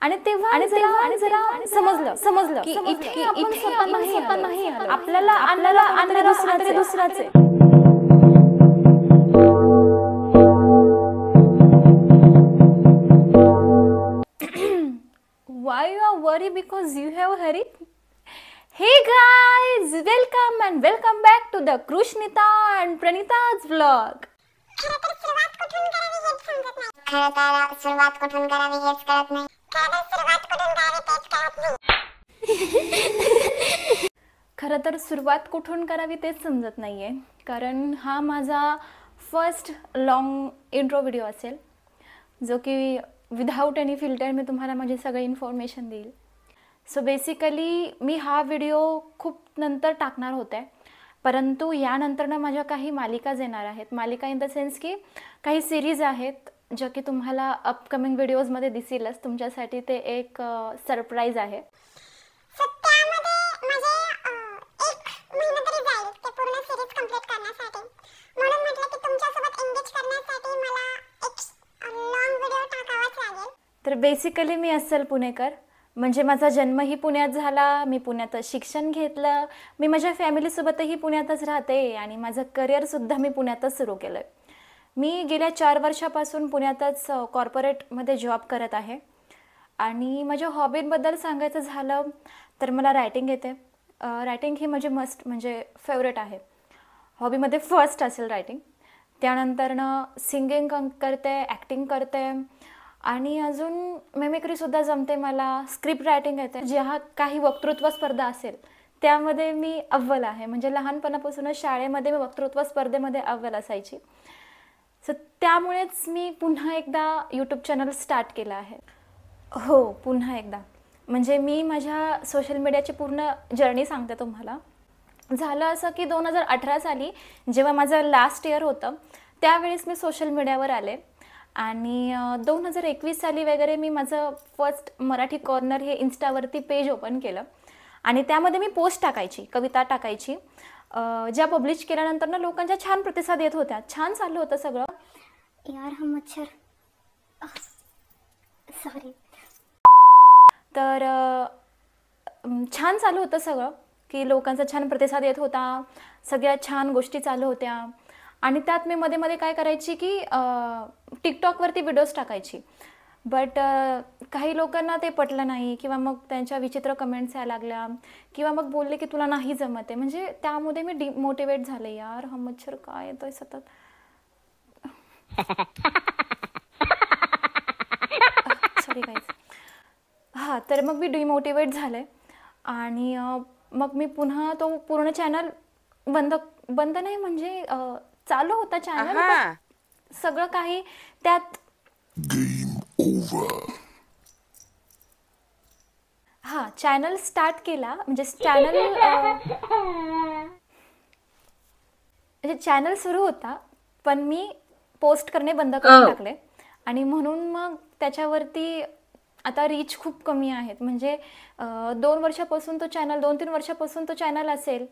आणि तेव्हा जरा समजलं की इथे आपण स्वतः नाही आलो, आपल्याला आणणारा दुसराच आहे. Why you are worried because you have hurry? Hey guys, welcome back to the Krushnita and Pranita's vlog. सुरुवात कुठून करावी हेच समजत नाही. सुरुवात कुठून करावी हेच कळत नाही. खरं तर सुरुवात कुठून करावी तेच समजत नाहीये, कारण हा माझा फर्स्ट लॉंग इंट्रो व्हिडिओ असेल, जो की विदाउट एनी फिल्टर मी तुम्हाला माझी सगळी इन्फॉर्मेशन देईल. सो बेसिकली मी हा व्हिडिओ खूप नंतर टाकणार होते, परंतु यानंतरनं माझ्या काही मालिकाच येणार आहेत. मालिका इन द सेन्स की काही सिरीज आहेत ज्या की तुम्हाला अपकमिंग व्हिडिओजमध्ये दिसेलच. तुमच्यासाठी ते एक सरप्राईज आहे. तर बेसिकली मी अस्सल पुणेकर, म्हणजे माझा जन्मही पुण्यात झाला, मी पुण्यातच शिक्षण घेतलं, मी माझ्या फॅमिलीसोबतही पुण्यातच राहते आणि माझं करिअरसुद्धा मी पुण्यातच सुरू केलं आहे. मी गेल्या 4 वर्षापासून पुण्यातच कॉर्पोरेटमध्ये जॉब करत आहे. आणि माझ्या हॉबींबद्दल सांगायचं झालं तर मला रायटिंग येते. रायटिंग ही म्हणजे फेवरेट आहे. हॉबीमध्ये फर्स्ट असेल रायटिंग. त्यानंतरनं सिंगिंग करते, ॲक्टिंग करते आणि अजून मेमिक्रीसुद्धा जमते मला. स्क्रिप्ट रायटिंग येते. ज्या काही वक्तृत्व स्पर्धा असेल त्यामध्ये मी अव्वल आहे. म्हणजे लहानपणापासूनच शाळेमध्ये मी वक्तृत्व स्पर्धेमध्ये अव्वल असायची. सो त्यामुळेच मी पुन्हा एकदा यूट्यूब चॅनल स्टार्ट केलं आहे. हो, पुन्हा एकदा म्हणजे मी माझ्या सोशल मीडियाची पूर्ण जर्नी सांगते तुम्हाला. झालं असं की 2018 साली जेव्हा माझं लास्ट इयर होतं त्यावेळेस मी सोशल मीडियावर आले आणि 2021 साली वगैरे मी माझं फर्स्ट मराठी कॉर्नर हे इन्स्टावरती पेज ओपन केलं आणि त्यामध्ये मी पोस्ट टाकायची, कविता टाकायची, ज्या पब्लिश केल्यानंतर ना लोकांच्या छान प्रतिसाद येत होत्या. छान चाललं होतं सगळं. यार हा मच्छर, सॉरी. तर छान चालू होतं सगळं की लोकांचा छान प्रतिसाद येत होता, सगळ्या छान गोष्टी चालू होत्या. आणि त्यात मी मध्ये मध्ये काय करायची की टिकटॉकवरती व्हिडिओज टाकायची. बट काही लोकांना ते पटलं नाही किंवा मग त्यांच्या विचित्र कमेंट्स यायला लागल्या किंवा मग बोलले की तुला नाही जमत आहे. म्हणजे त्यामध्ये मी डिमोटिवेट झाले. यार हा मच्छर काय येतोय सतत. Sorry guys. हां, तर मग मी डिमोटिवेट झाले आणि मग मी पुन्हा तो पूर्ण चॅनल बंद नाही म्हणजे चालू होता चॅनल, सगळं काही त्यात. हां, चॅनल स्टार्ट केला म्हणजे चॅनल सुरू होता, पण मी पोस्ट करणे बंद करून टाकले. आणि म्हणून मग त्याच्यावरती आता रीच खूप कमी आहेत. म्हणजे 2 वर्षापासून तो चॅनल 2-3 वर्षापासून तो चॅनल असेल.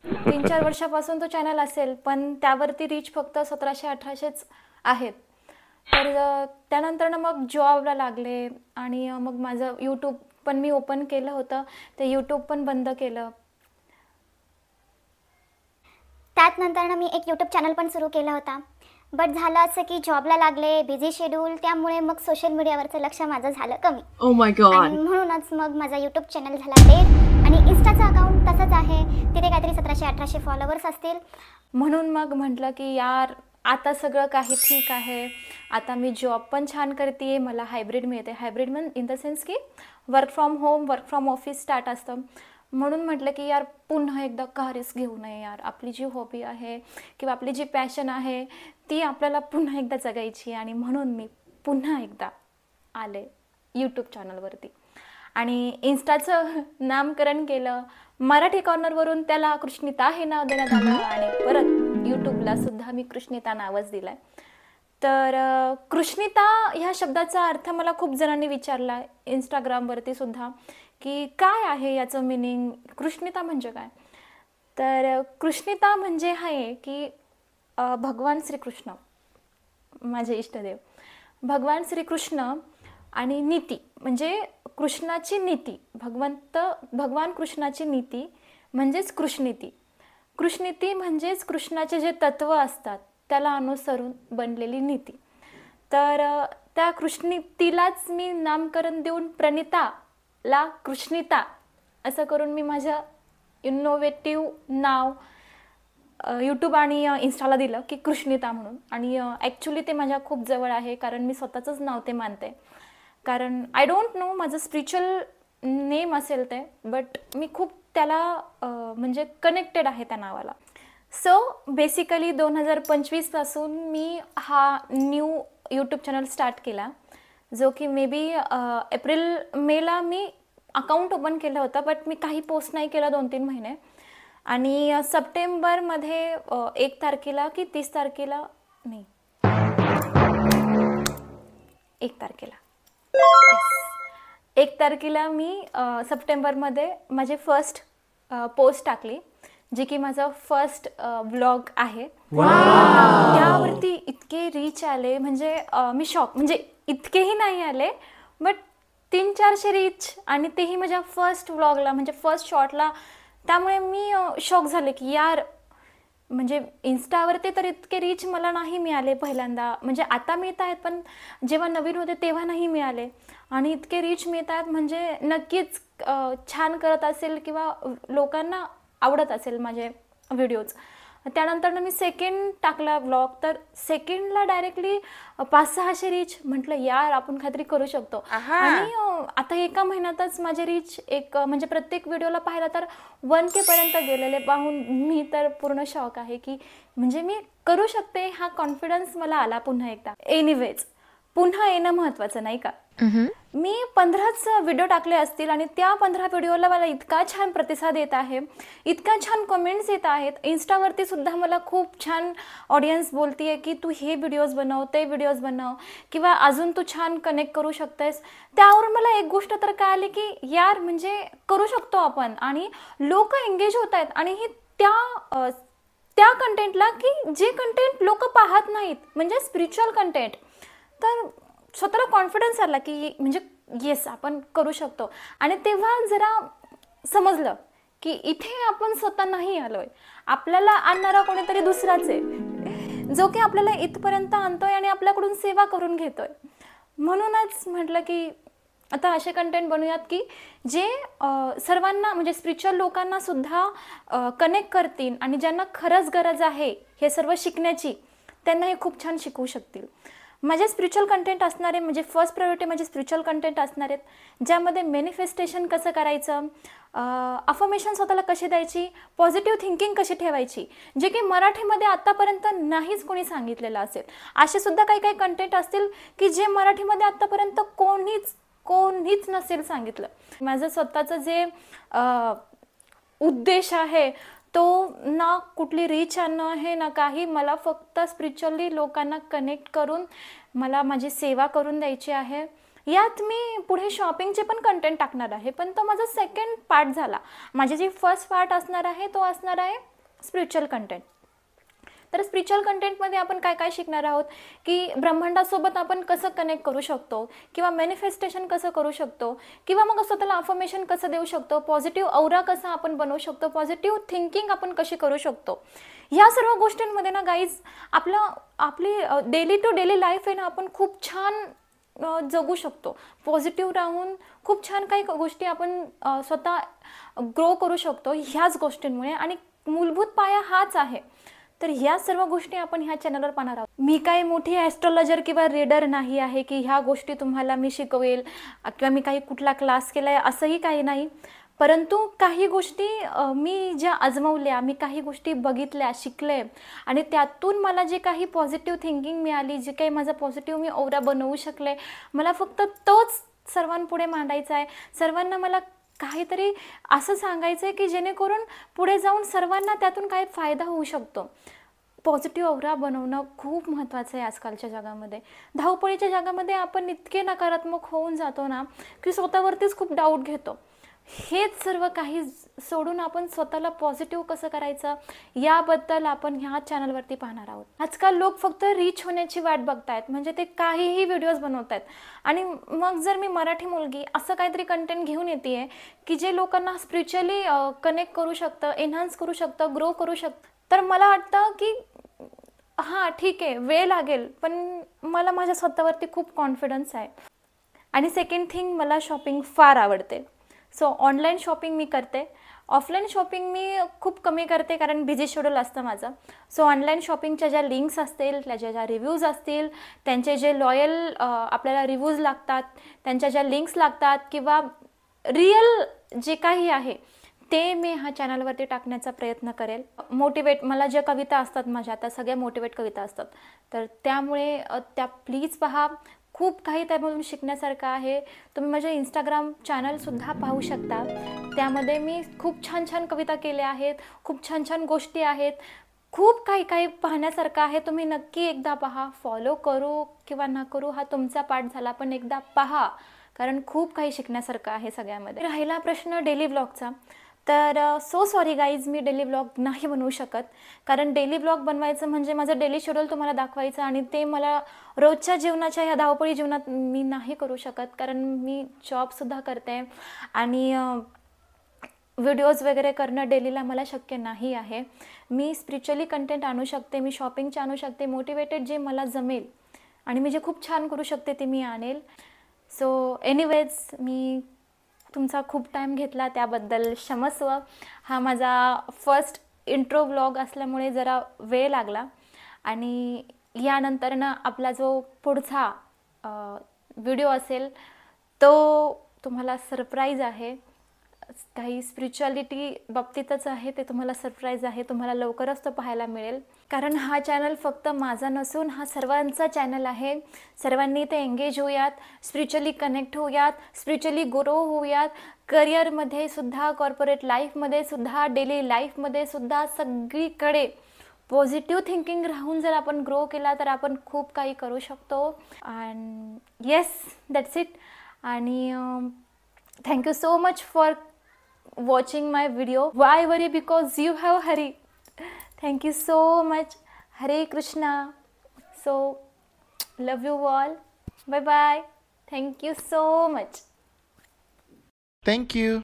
3-4 वर्षापासून तो चॅनल असेल, पण त्यावरती रीच फक्त 1700-1800च आहेत. तर त्यानंतर मग जॉबला लागले आणि मग माझं यूट्यूब पण मी ओपन केलं होतं, ते यूट्यूब पण बंद केलं. त्यात नंतर मी एक यूट्यूब चॅनल पण सुरू केला होता. बट झालं असं की जॉबला लागले, बिझी शेड्यूल, त्यामुळे मग सोशल मीडियावरचं लक्ष माझं झालं कमी. Oh my God. आणि म्हणूनच मग माझा यूट्यूब चॅनल झाला डेड. आणि इन्स्टाचं अकाउंट तसंच आहे, तिथे काहीतरी 1700-1800 फॉलोवर्स असतील. म्हणून मग म्हटलं की यार आता सगळं काही ठीक आहे. आता मी जॉब पण छान करते, मला हायब्रिड मिळते. हायब्रिड म्हणजे इन द सेन्स की work from home, work from office start असतं. म्हणून म्हटलं की यार पुन्हा एकदा का रिस्क घेऊ नये. यार आपली जी हॉबी आहे किंवा आपली जी पॅशन आहे ती आपल्याला पुन्हा एकदा जगायची. आणि म्हणून मी पुन्हा एकदा आले यूट्यूब चॅनलवरती आणि इन्स्टाचं नामकरण केलं. मराठी कॉर्नरवरून त्याला कृष्णिता हे नाव देण्यात आलं आणि परत यूट्यूबला सुद्धा मी कृष्णिता नावच दिलं आहे. तर कृष्णिता ह्या शब्दाचा अर्थ मला खूप जणांनी विचारला इंस्टाग्रामवरती सुद्धा की काय आहे याचं मिनिंग, कृष्णिता म्हणजे काय. तर कृष्णिता म्हणजे आहे की भगवान श्रीकृष्ण माझे इष्टदेव भगवान श्रीकृष्ण आणि नीती म्हणजे कृष्णाची नीती, भगवान कृष्णाची नीती म्हणजेच कृष्णनीती. कृष्णनीती म्हणजेच कृष्णाचे जे तत्व असतात त्याला अनुसरून बनलेली नीती. तर त्या कृष्णनीतीलाच मी नामकरण देऊन प्रणिताला कृष्णिता असं करून मी माझं इनोव्हेटिव्ह नाव यूट्यूब आणि इन्स्टाला दिलं की कृष्णिता म्हणून. आणि ॲक्च्युली ते माझ्या खूप जवळ आहे, कारण मी स्वतःचंच नाव ते मानते. कारण आय डोंट नो माझं स्पिरिच्युअल नेम असेल ते, बट मी खूप त्याला म्हणजे कनेक्टेड आहे त्या नावाला. सो बेसिकली 2025 पासून मी हा न्यू यूट्यूब चॅनल स्टार्ट केला, जो की मे बी एप्रिल मेला मी अकाउंट ओपन केलं होतं, बट मी काही पोस्ट नाही केलं 2-3 महिने. आणि सप्टेंबरमध्ये 1 तारखेला की 30 तारखेला नाही 1 तारखेला 1 तारखेला मी सप्टेंबरमध्ये माझे फर्स्ट पोस्ट टाकली, जी की माझा फर्स्ट व्लॉग आहे. त्यावरती इतके रीच आले म्हणजे मी शॉक, म्हणजे इतकेही नाही आले बट 300-400 रीच, आणि तेही माझ्या फर्स्ट व्लॉगला म्हणजे फर्स्ट शॉर्टला. त्यामुळे मी शॉक झाले की यार, म्हणजे इन्स्टावरती तर इतके रीच मला नाही मिळाले पहिल्यांदा. म्हणजे आता मिळत आहेत पण जेव्हा नवीन होते तेव्हा नाही मिळाले, आणि इतके रीच मिळत आहेत म्हणजे नक्कीच छान करत असेल किंवा लोकांना आवडत असेल माझे व्हिडिओज. त्यानंतर मी सेकंड टाकला व्लॉग, तर सेकंडला डायरेक्टली 500-600 रीच. म्हटलं यार आपण काहीतरी करू शकतो. आणि आता एका महिन्यातच माझे रीच म्हणजे प्रत्येक व्हिडिओला पाहिला तर 1K पर्यंत गेलेले पाहून मी तर पूर्ण शॉक आहे की म्हणजे मी करू शकते. हा कॉन्फिडन्स मला आला पुन्हा एकदा. एनिवेज पुन्हा येणं महत्त्वाचं नाही का. मी 15च व्हिडिओ टाकले असतील आणि त्या 15 व्हिडिओला मला इतका छान प्रतिसाद येत आहे, इतका छान कमेंट्स येत आहेत. इन्स्टावरती सुद्धा मला खूप छान ऑडियन्स बोलती आहे की तू हे व्हिडिओज बनव, ते व्हिडिओज बनव, किंवा अजून तू छान कनेक्ट करू शकतेस. त्यावरून मला एक गोष्ट तर कळाली की यार म्हणजे करू शकतो आपण, आणि लोक एंगेज होत आहेत. आणि ही त्या कंटेंटला की जे कंटेंट लोक पाहत नाहीत, म्हणजे स्पिरिच्युअल कंटेंट. तर स्वतःला कॉन्फिडन्स आला की म्हणजे येस आपण करू शकतो. आणि तेव्हा जरा समजलं की इथे आपण स्वतः नाही आलोय, आपल्याला आणणारा कोणीतरी दुसराच आहे, जो की आपल्याला इथपर्यंत आणतोय आणि आपल्याकडून सेवा करून घेतोय. म्हणूनच म्हटलं की आता असे कंटेंट बनवूयात की जे सर्वांना म्हणजे स्पिरिच्युअल लोकांना सुद्धा कनेक्ट करतील, आणि ज्यांना खरंच गरज आहे हे सर्व शिकण्याची त्यांना हे खूप छान शिकवू शकतील. माझे स्पिरिच्युअल कंटेंट असणारे म्हणजे फर्स्ट प्रायोरिटी माझे स्पिरिच्युअल कंटेंट असणार आहेत, ज्यामध्ये मॅनिफेस्टेशन कसं करायचं, अफर्मेशन स्वतःला कशी द्यायची, पॉझिटिव्ह थिंकिंग कशी ठेवायची, जे की मराठीमध्ये आत्तापर्यंत नाहीच कोणी सांगितलेलं असेल. असे सुद्धा काही काही कंटेंट असतील की जे मराठीमध्ये आत्तापर्यंत कोणीच नसेल सांगितलं. माझं स्वतःचं जे उद्देश आहे तो ना कुठली रीच आणणं आहे ना काही, मला फक्त स्पिरिच्युअली लोकांना कनेक्ट करून मला माझी सेवा करून द्यायची आहे. यात मी पुढे शॉपिंगचे पण कंटेंट टाकणार आहे, पण तो माझा सेकंड पार्ट झाला. माझी जी फर्स्ट पार्ट असणार आहे तो असणार आहे स्पिरिच्युअल कंटेंट. तर स्पिरिच्युअल कंटेंटमध्ये आपण काय काय शिकणार आहोत की ब्रह्मांडासोबत आपण कसं कनेक्ट करू शकतो, किंवा मॅनिफेस्टेशन कसं करू शकतो, किंवा मग स्वतःला अफर्मेशन कसं देऊ शकतो, पॉझिटिव्ह औरा कसा आपण बनवू शकतो, पॉझिटिव्ह थिंकिंग आपण कशी करू शकतो. ह्या सर्व गोष्टींमध्ये ना गाईज आपली डेली टू डेली लाईफ आहे ना आपण खूप छान जगू शकतो. पॉझिटिव्ह राहून खूप छान काही गोष्टी आपण स्वतः ग्रो करू शकतो ह्याच गोष्टींमुळे, आणि मूलभूत पाया हाच आहे. तर ह्या सर्व गोष्टी आपण ह्या चॅनलवर पाहणार आहोत. मी काही मोठी ॲस्ट्रॉलॉजर किंवा रीडर नाही आहे की ह्या गोष्टी तुम्हाला मी शिकवेल किंवा मी काही कुठला क्लास केला आहे असंही काही नाही. परंतु काही गोष्टी मी ज्या आजमावल्या, मी काही गोष्टी बघितल्या, शिकले, आणि त्यातून मला जे काही पॉझिटिव्ह थिंकिंग मिळाली, जे काही माझा पॉझिटिव्ह मी औरा बनवू शकले, मला फक्त तोच सर्वांपुढे मांडायचा आहे. सर्वांना मला काहीतरी असं सांगायचं आहे की जेणेकरून पुढे जाऊन सर्वांना त्यातून काही फायदा होऊ शकतो. पॉझिटिव्ह औरा बनवणं खूप महत्त्वाचं आहे आजकालच्या जगामध्ये. धावपळीच्या जगामध्ये आपण इतके नकारात्मक होऊन जातो ना की स्वतःवरतीच खूप डाऊट घेतो. हेच सर्व काही सोडून आपण स्वतःला पॉझिटिव्ह कसं करायचं याबद्दल आपण ह्या चॅनलवरती पाहणार आहोत. आजकाल लोक फक्त रीच होण्याची वाट बघतायत, म्हणजे ते काहीही व्हिडिओज बनवत आहेत. आणि मग जर मी मराठी मुलगी असं काहीतरी कंटेंट घेऊन येते आहे की जे लोकांना स्पिरिच्युअली कनेक्ट करू शकतं, एन्हान्स करू शकतं, ग्रो करू शकतं, तर मला वाटतं की हां ठीक आहे, वेळ लागेल, पण मला माझ्या स्वतःवरती खूप कॉन्फिडन्स आहे. आणि सेकंड थिंग, मला शॉपिंग फार आवडते. सो ऑनलाईन शॉपिंग मी करते. ऑफलाईन शॉपिंग मी खूप कमी करते कारण बिझी शेड्यूल असतं माझं. सो ऑनलाईन शॉपिंगच्या ज्या लिंक्स असतील, त्याच्या ज्या रिव्ह्यूज असतील, त्यांचे जे लॉयल आपल्याला रिव्ह्यूज लागतात, त्यांच्या ज्या लिंक्स लागतात किंवा रिअल जे काही आहे ते मी ह्या चॅनलवरती टाकण्याचा प्रयत्न करेल. मोटिवेट, मला ज्या कविता असतात माझ्या, त्या सगळ्या मोटिवेट कविता असतात, तर त्यामुळे त्या प्लीज पहा. खूप काही त्यामधून शिकण्यासारखं आहे. तुम्ही माझे इंस्टाग्राम चॅनलसुद्धा पाहू शकता. त्यामध्ये मी खूप छान छान कविता केल्या आहेत, खूप छान छान गोष्टी आहेत, खूप काही काही पाहण्यासारखं आहे. तुम्ही नक्की एकदा पहा. फॉलो करू किंवा ना करू हा तुमचा पार्ट झाला, पण एकदा पहा, कारण खूप काही शिकण्यासारखं आहे सगळ्यामध्ये. राहिला प्रश्न डेली ब्लॉगचा, तर सो सॉरी गाईज, मी डेली ब्लॉग नाही बनवू शकत. कारण डेली ब्लॉग बनवायचं म्हणजे माझं डेली शेड्यूल तुम्हाला दाखवायचं, आणि ते मला रोजच्या जीवनाच्या ह्या धावपळी जीवनात मी नाही करू शकत. कारण मी जॉबसुद्धा करते आणि व्हिडिओज वगैरे करणं डेलीला मला शक्य नाही आहे. मी स्पिरिच्युअली कंटेंट आणू शकते, मी शॉपिंगचे आणू शकते, मोटिवेटेड जे मला जमेल आणि मी जे खूप छान करू शकते ते मी आणेल. सो एनिवेज, मी तुमचा खूप टाईम घेतला त्याबद्दल क्षमस्व. हा माझा फर्स्ट इंट्रो व्लॉग असल्यामुळे जरा वेळ लागला, आणि यानंतरनं आपला जो पुढचा व्हिडिओ असेल तो तुम्हाला सरप्राईज आहे. काही स्पिरिच्युअलिटी बाबतीतच आहे, ते तुम्हाला सरप्राईज आहे. तुम्हाला लवकरच तो पाहायला मिळेल, कारण हा चॅनल फक्त माझा नसून हा सर्वांचा चॅनल आहे. सर्वांनी ते एंगेज होऊयात, स्पिरिच्युअली कनेक्ट होऊयात, स्पिरिच्युअली ग्रो होऊयात. करिअरमध्ये सुद्धा, कॉर्पोरेट लाईफमध्ये सुद्धा, डेली लाईफमध्ये सुद्धा, सगळीकडे पॉझिटिव्ह थिंकिंग राहून जर आपण ग्रो केला तर आपण खूप काही करू शकतो. And yes, that's it. आणि thank you so much for watching my video. Why worry? Because you have Hari. Thank you so much. Hare Krishna. So love you all. Bye bye. Thank you so much. Thank you.